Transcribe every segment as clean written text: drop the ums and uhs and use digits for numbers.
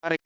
Hi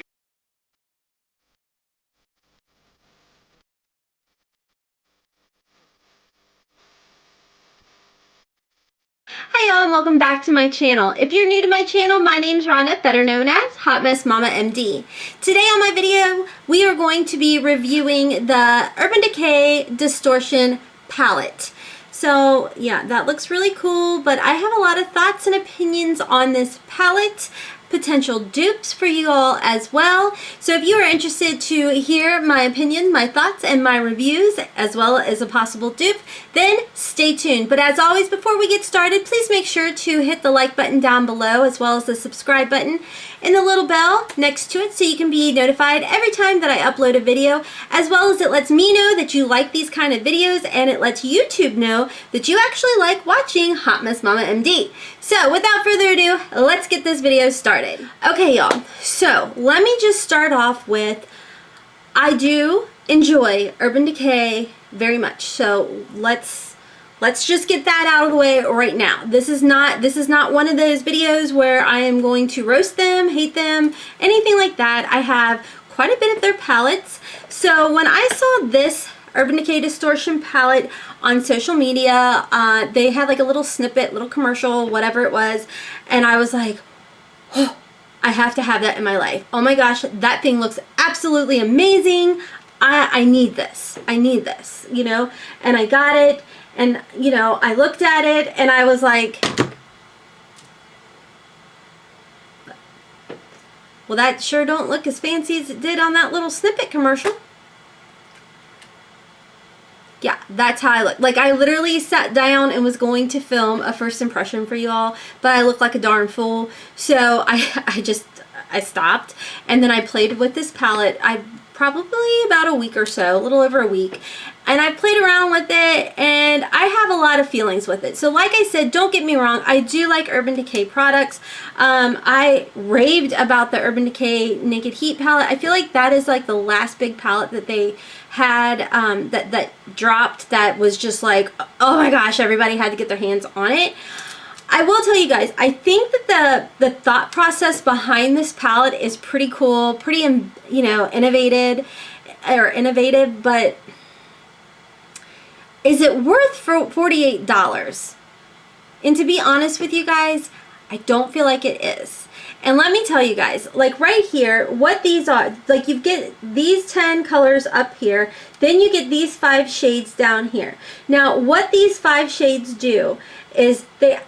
y'all and welcome back to my channel. If you're new to my channel, my name is Rhonda, better known as Hot Mess Mama MD. Today on my video, we are going to be reviewing the Urban Decay Distortion Palette. So yeah, that looks really cool, but I have a lot of thoughts and opinions on this palette, potential dupes for you all as well. So if you are interested to hear my opinion, my thoughts, and my reviews, as well as a possible dupe, then stay tuned. But as always, before we get started, please make sure to hit the like button down below, as well as the subscribe button and the little bell next to it so you can be notified every time that I upload a video, as well as it lets me know that you like these kind of videos, and it lets YouTube know that you actually like watching Hot Mess Mama MD. So without further ado, let's get this video started. Okay y'all, so let me just start off with, I do enjoy Urban Decay very much, so let's just get that out of the way right now. This is not one of those videos where I am going to roast them, hate them, anything like that. I have quite a bit of their palettes. So when I saw this Urban Decay Distortion palette on social media, they had like a little snippet, little commercial, whatever it was, and I was like, oh, I have to have that in my life. Oh my gosh, that thing looks absolutely amazing. I need this. I need this, you know, and I got it. And, you know, I looked at it and I was like, well, that sure don't look as fancy as it did on that little snippet commercial. Yeah, that's how I look. Like, I literally sat down and was going to film a first impression for you all, but I looked like a darn fool. So I stopped, and then I played with this palette. Probably about a week or so, a little over a week, and I played around with it, and I have a lot of feelings with it. So like I said, don't get me wrong, I do like Urban Decay products. I raved about the Urban Decay Naked Heat palette. I feel like that is like the last big palette that they had that dropped, that was just like, oh my gosh, everybody had to get their hands on it. I will tell you guys, I think that the thought process behind this palette is pretty cool, pretty, you know, innovative, but is it worth for $48? And to be honest with you guys, I don't feel like it is. And let me tell you guys, like right here, what these are, like you get these 10 colors up here, then you get these 5 shades down here. Now, what these 5 shades do is they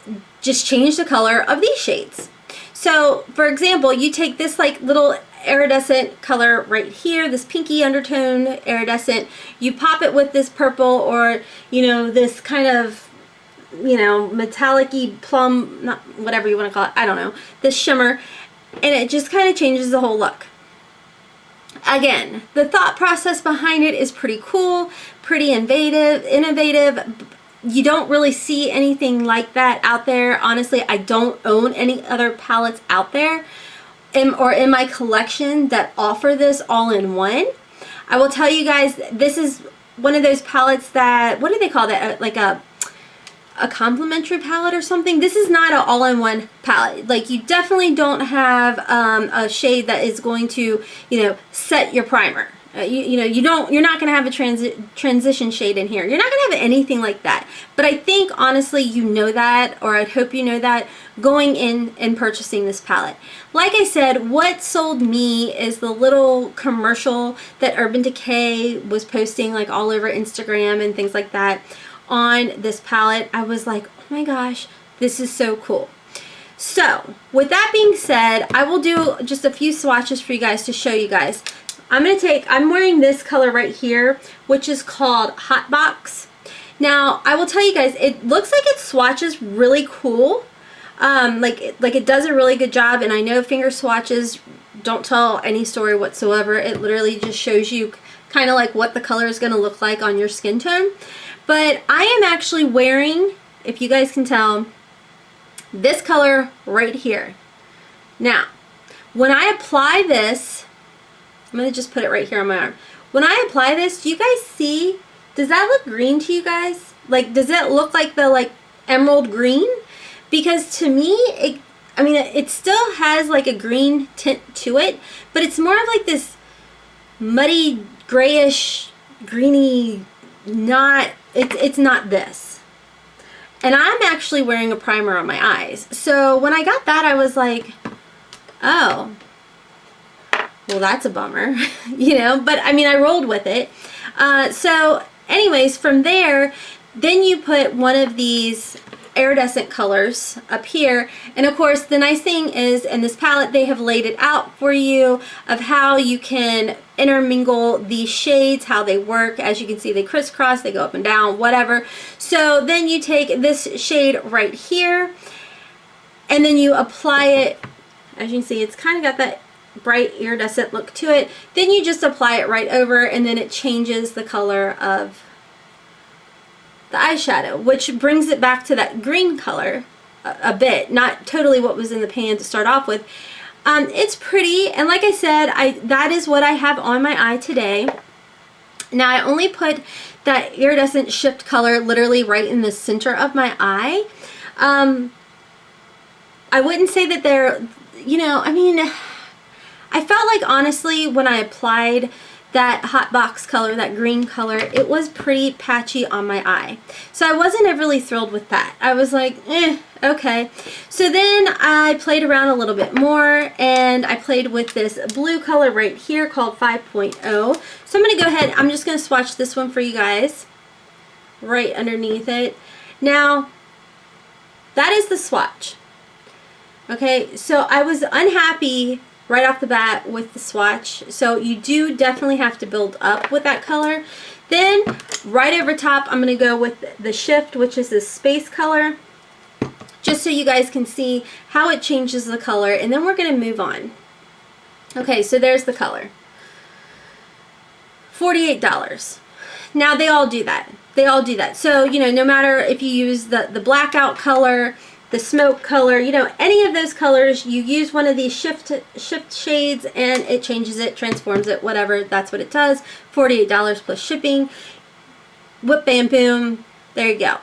just change the color of these shades. So, for example, you take this like little iridescent color right here, this pinky undertone iridescent, you pop it with this purple, or, you know, this kind of, you know, metallic-y plum, not whatever you want to call it, I don't know, this shimmer, and it just kind of changes the whole look. Again, the thought process behind it is pretty cool, pretty innovative. You don't really see anything like that out there. Honestly, I don't own any other palettes out there or in my collection that offer this all-in-one. I will tell you guys, this is one of those palettes that, what do they call that? Like a complimentary palette or something. This is not an all-in-one palette. Like, you definitely don't have a shade that is going to, you know, set your primer. You're not going to have a transition shade in here. You're not going to have anything like that. But I think, honestly, you know that, or I'd hope you know that, going in and purchasing this palette. Like I said, what sold me is the little commercial that Urban Decay was posting, like, all over Instagram and things like that on this palette. I was like, oh my gosh, this is so cool. So, with that being said, I will do just a few swatches for you guys to show you guys. I'm wearing this color right here, which is called Hot Box. Now, I will tell you guys, it looks like it swatches really cool. Like it does a really good job, and I know finger swatches don't tell any story whatsoever. It literally just shows you kind of like what the color is going to look like on your skin tone. But I am actually wearing, if you guys can tell, this color right here. Now, when I apply this, I'm going to just put it right here on my arm. When I apply this, do you guys see, does that look green to you guys? Like, does it look like the, like, emerald green? Because to me, I mean, it still has like a green tint to it, but it's more of like this muddy, grayish, greeny, it's not this. And I'm actually wearing a primer on my eyes. So when I got that, I was like, oh, well, that's a bummer, you know, but I mean, I rolled with it. So anyways, from there, then you put one of these iridescent colors up here, and of course the nice thing is in this palette they have laid it out for you of how you can intermingle these shades, how they work. As you can see, they crisscross, they go up and down, whatever. So then you take this shade right here and then you apply it. As you can see, it's kind of got that bright iridescent look to it. Then you just apply it right over, and then it changes the color of the eyeshadow, which brings it back to that green color a bit, not totally what was in the pan to start off with. It's pretty, and like I said, that is what I have on my eye today. Now I only put that iridescent shift color literally right in the center of my eye. I wouldn't say that they're, you know, I mean, I felt like honestly when I applied that hot box color, that green color, it was pretty patchy on my eye. So I wasn't really thrilled with that. I was like, okay. So then I played around a little bit more, and I played with this blue color right here called 5.0. So I'm going to go ahead, I'm just going to swatch this one for you guys right underneath it. Now, that is the swatch. Okay, so I was unhappy right off the bat with the swatch, so you do definitely have to build up with that color. Then right over top I'm going to go with the shift, which is this space color, just so you guys can see how it changes the color, and then we're going to move on. Okay, so there's the color. $48. Now they all do that. They all do that. So, you know, no matter if you use the blackout color, the smoke color, you know, any of those colors, you use one of these shift shades and it changes it, transforms it, whatever, that's what it does. $48 plus shipping. Whip, bam, boom, there you go.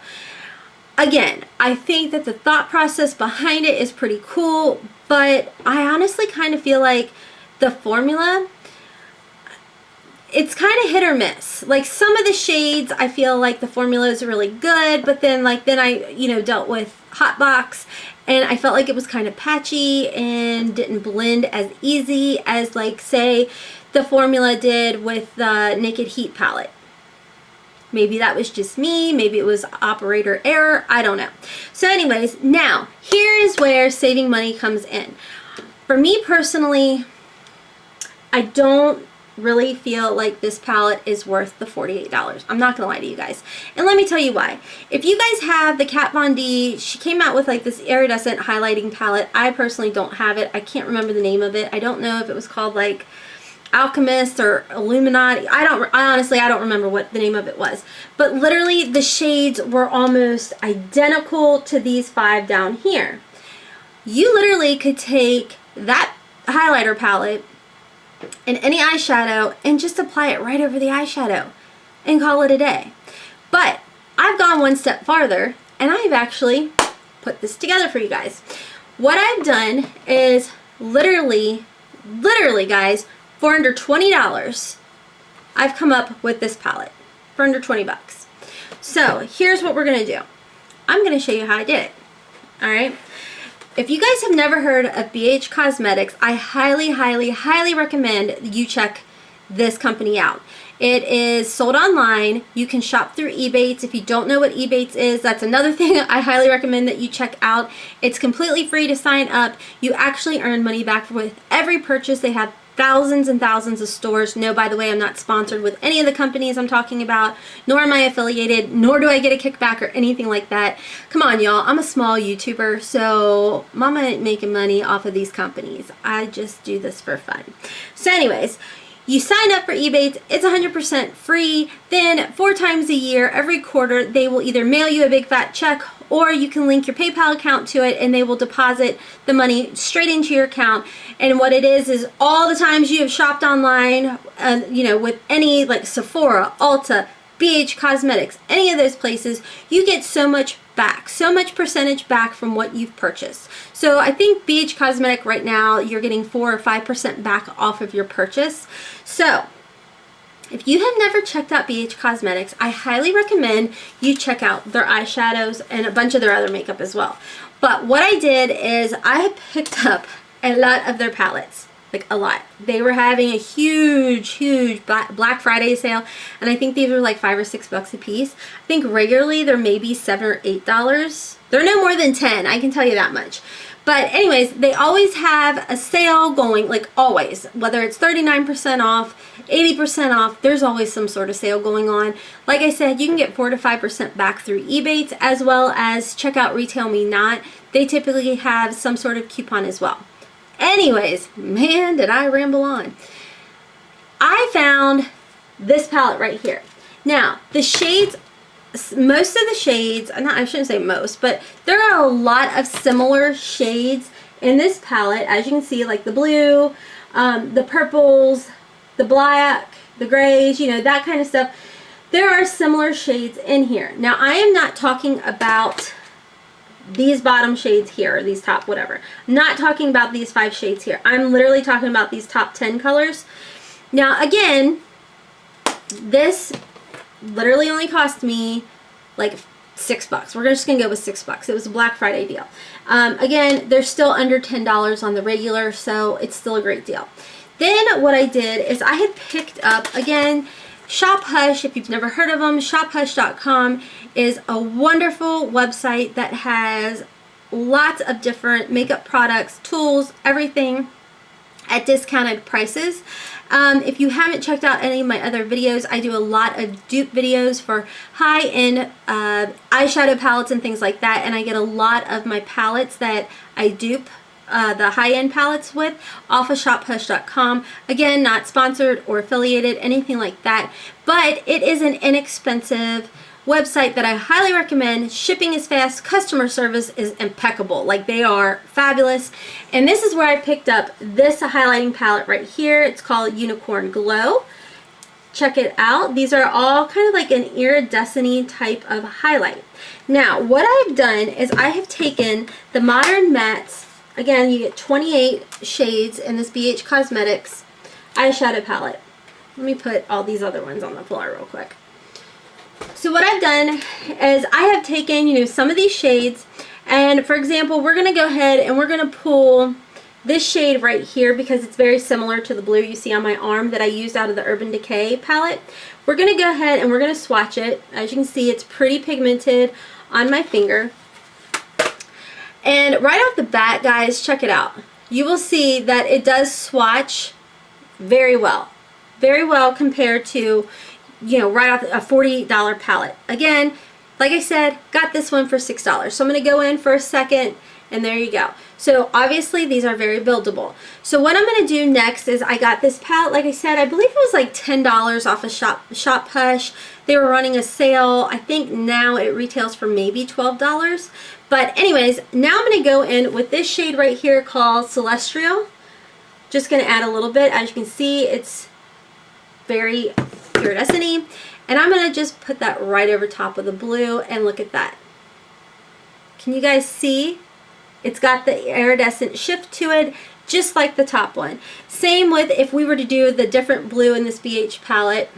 Again, I think that the thought process behind it is pretty cool, but I honestly kind of feel like the formula, it's kind of hit or miss. Like some of the shades, I feel like the formula is really good, but then I, you know, dealt with Hotbox and I felt like it was kind of patchy and didn't blend as easy as, like, say the formula did with the Naked Heat palette. Maybe that was just me, maybe it was operator error, I don't know. So anyways, now here is where saving money comes in. For me personally, I don't really feel like this palette is worth the $48. I'm not gonna lie to you guys, and let me tell you why. If you guys have the Kat Von D, she came out with like this iridescent highlighting palette. I personally don't have it. I can't remember the name of it. I don't know if it was called like Alchemist or Illuminati. I honestly don't remember what the name of it was, but literally the shades were almost identical to these 5 down here. You literally could take that highlighter palette and any eyeshadow and just apply it right over the eyeshadow and call it a day. But I've gone one step farther and I've actually put this together for you guys. What I've done is literally guys, for under $20 I've come up with this palette for under 20 bucks. So here's what we're gonna do. I'm gonna show you how I did it. Alright, if you guys have never heard of BH Cosmetics, I highly recommend you check this company out. It is sold online. You can shop through Ebates. If you don't know what Ebates is, that's another thing I highly recommend that you check out. It's completely free to sign up. You actually earn money back with every purchase. They have thousands and thousands of stores. No, by the way, I'm not sponsored with any of the companies I'm talking about, nor am I affiliated, nor do I get a kickback or anything like that. Come on, y'all. I'm a small YouTuber, so Mama ain't making money off of these companies. I just do this for fun. So anyways, you sign up for Ebates, it's 100% free. Then 4 times a year, every quarter, they will either mail you a big fat check or you can link your PayPal account to it and they will deposit the money straight into your account. And what it is all the times you have shopped online, you know, with any like Sephora, Ulta, BH Cosmetics, any of those places, you get so much back, so much percentage back from what you've purchased. So I think BH Cosmetic right now, you're getting 4 or 5% back off of your purchase. So if you have never checked out BH Cosmetics, I highly recommend you check out their eyeshadows and a bunch of their other makeup as well. But what I did is I picked up a lot of their palettes. Like a lot. They were having a huge Black Friday sale, and I think these were like $5 or $6 a piece. I think regularly they're maybe $7 or $8. They're no more than 10, I can tell you that much. But anyways, they always have a sale going, like always, whether it's 39% off, 80% off, there's always some sort of sale going on. Like I said, you can get 4 to 5% back through Ebates, as well as check out Retail Me Not. They typically have some sort of coupon as well. Anyways, man, did I ramble on. I found this palette right here. Now, the shades, most of the shades, I shouldn't say most, but there are a lot of similar shades in this palette. As you can see, like the blue, the purples, the black, the grays, you know, that kind of stuff. There are similar shades in here. Now, I am not talking about these bottom shades here, or these top, whatever. I'm not talking about these 5 shades here. I'm literally talking about these top 10 colors. Now, again, this literally only cost me like $6. We're just gonna go with $6. It was a Black Friday deal. Again, they're still under $10 on the regular, so it's still a great deal. Then what I did is I had picked up, again, Shop Hush. If you've never heard of them, shophush.com is a wonderful website that has lots of different makeup products, tools, everything at discounted prices. If you haven't checked out any of my other videos, I do a lot of dupe videos for high-end eyeshadow palettes and things like that, and I get a lot of my palettes that I dupe the high-end palettes with off of shophush.com. Again, not sponsored or affiliated, anything like that, but it is an inexpensive website that I highly recommend. Shipping is fast, customer service is impeccable, like they are fabulous. And this is where I picked up this highlighting palette right here. It's called Unicorn Glow. Check it out. These are all kind of like an iridescent type of highlight. Now, what I've done is I have taken the Modern Mattes. Again, you get 28 shades in this BH Cosmetics eyeshadow palette. Let me put all these other ones on the floor real quick. So what I've done is I have taken, you know, some of these shades, and for example, we're going to go ahead and we're going to pull this shade right here because it's very similar to the blue you see on my arm that I used out of the Urban Decay palette. We're going to go ahead and we're going to swatch it. As you can see, it's pretty pigmented on my finger. And right off the bat, guys, check it out. You will see that it does swatch very well. Very well compared to, you know, right off a $48 palette. Again, like I said, got this one for $6. So I'm going to go in for a second, and there you go. So obviously these are very buildable. So what I'm going to do next is I got this palette, like I said, I believe it was like $10 off of Shop Hush. They were running a sale. I think now it retails for maybe $12. But anyways, now I'm going to go in with this shade right here called Celestial. Just going to add a little bit. As you can see, it's very iridescent-y. And I'm going to just put that right over top of the blue, and look at that. Can you guys see? It's got the iridescent shift to it, just like the top one. Same with if we were to do the different blue in this BH palette.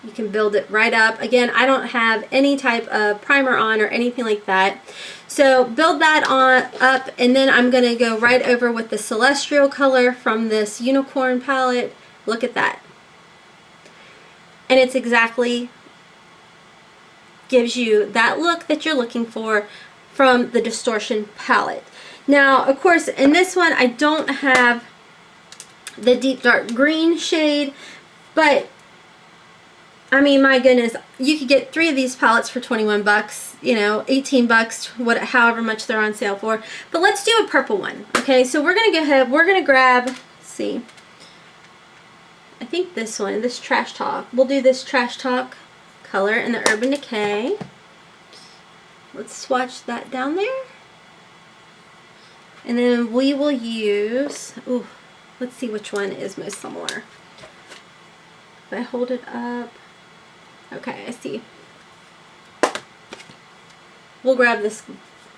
You can build it right up. Again, I don't have any type of primer on or anything like that. So build that on up, and then I'm going to go right over with the Celestial color from this Unicorn palette. Look at that. And it's exactly gives you that look that you're looking for from the Distortion palette. Now, of course, in this one, I don't have the deep dark green shade, but I mean, my goodness, you could get 3 of these palettes for 21 bucks, you know, 18 bucks, however much they're on sale for. But let's do a purple one. Okay, so we're going to go ahead, we're going to grab, let's see, I think this one, this Trash Talk. We'll do this Trash Talk color in the Urban Decay. Let's swatch that down there. And then we will use, ooh, let's see which one is most similar. If I hold it up, okay, I see. we'll grab this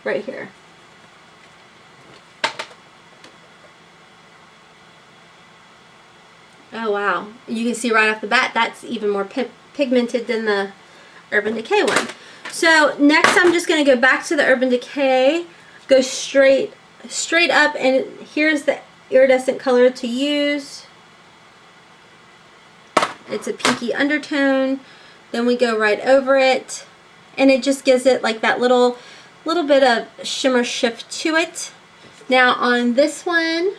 right here. Oh wow, you can see right off the bat that's even more pigmented than the Urban Decay one. So next I'm just going to go back to the Urban Decay, go straight up, and here's the iridescent color to use. It's a pinky undertone. Then we go right over it, and it just gives it like that little bit of shimmer shift to it. Now on this one,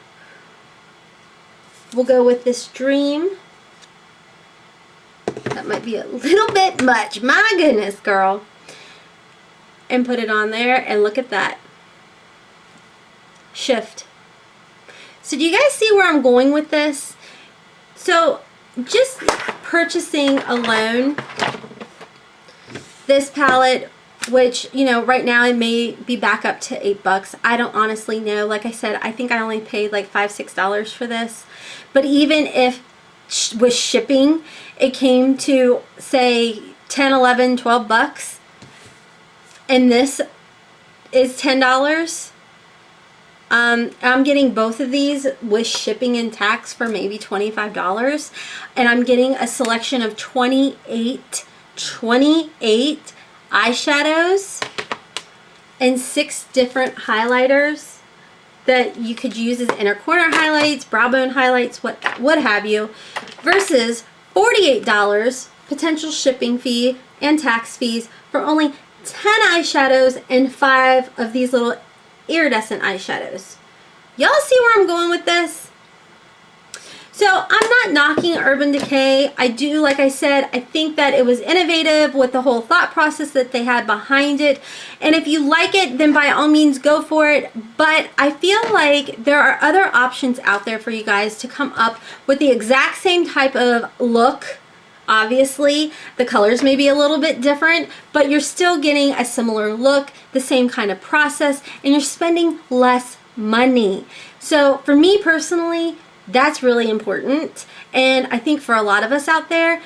we'll go with this Dream. That might be a little bit much. My goodness, girl. And put it on there, and look at that shift. So do you guys see where I'm going with this? So just purchasing alone this palette, which, you know, right now it may be back up to $8. I don't honestly know. Like I said, I think I only paid like $5-6 for this. But even if with shipping it came to say 10, 11, 12 bucks, and this is $10, I'm getting both of these with shipping and tax for maybe $25, and I'm getting a selection of 28 eyeshadows and 6 different highlighters that you could use as inner corner highlights, brow bone highlights, what have you, versus $48 potential shipping fee and tax fees for only 10 eyeshadows and 5 of these little iridescent eyeshadows. Y'all see where I'm going with this? So I'm not knocking Urban Decay. I do, like I said, I think that it was innovative with the whole thought process that they had behind it. And if you like it, then by all means go for it. But I feel like there are other options out there for you guys to come up with the exact same type of look. Obviously, the colors may be a little bit different, but you're still getting a similar look, the same kind of process, and you're spending less money. So for me personally, that's really important, and I think for a lot of us out there,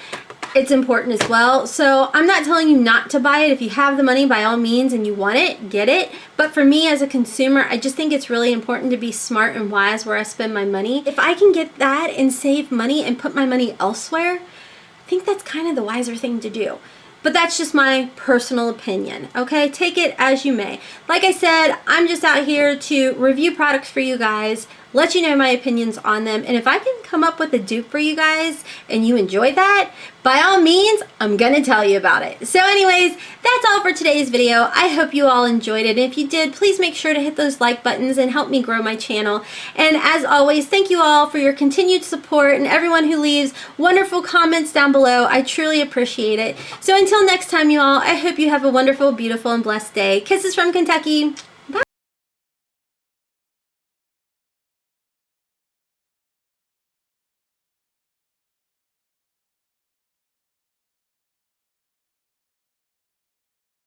it's important as well. So I'm not telling you not to buy it. If you have the money, by all means, and you want it, get it. But for me as a consumer, I just think it's really important to be smart and wise where I spend my money. If I can get that and save money and put my money elsewhere, I think that's kind of the wiser thing to do. But that's just my personal opinion, okay? Take it as you may. Like I said, I'm just out here to review products for you guys, let you know my opinions on them, and if I can come up with a dupe for you guys and you enjoy that, by all means, I'm gonna tell you about it. So anyways, that's all for today's video. I hope you all enjoyed it. If you did, please make sure to hit those like buttons and help me grow my channel. And as always, thank you all for your continued support and everyone who leaves wonderful comments down below. I truly appreciate it. So until next time, you all, I hope you have a wonderful, beautiful, and blessed day. Kisses from Kentucky.